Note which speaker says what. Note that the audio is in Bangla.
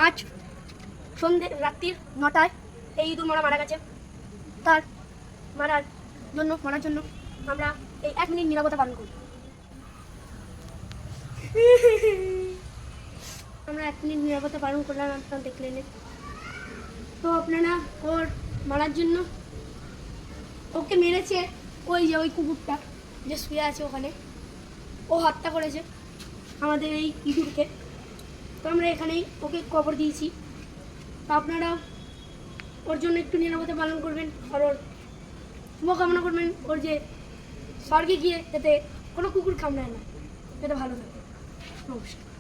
Speaker 1: আজ সন্ধ্যে রাত্রির 9টায় এই ইঁদুর মারা গেছে। তার মারার জন্য আমরা এই 1 মিনিট নীরবতা পালন করি। আমরা 1 মিনিট নীরবতা পালন করলাম, আপনারা দেখলেন। তো আপনারা ওর মারার জন্য ওকে মেরেছে ওই যে ওই কুকুরটা যে শুয়ে আছে ওখানে, ও হত্যা করেছে আমাদের এই ইঁদুরকে। তো আমরা এখানেই ওকে কবর দিয়েছি। তো আপনারাও ওর জন্য একটু নিরাপত্তা পালন করবেন আর ওর শুভকামনা করবেন, ওর যে স্বর্গে গিয়ে যাতে কোনো কুকুর কামড়ায় না, যাতে ভালো থাকে। নমস্কার।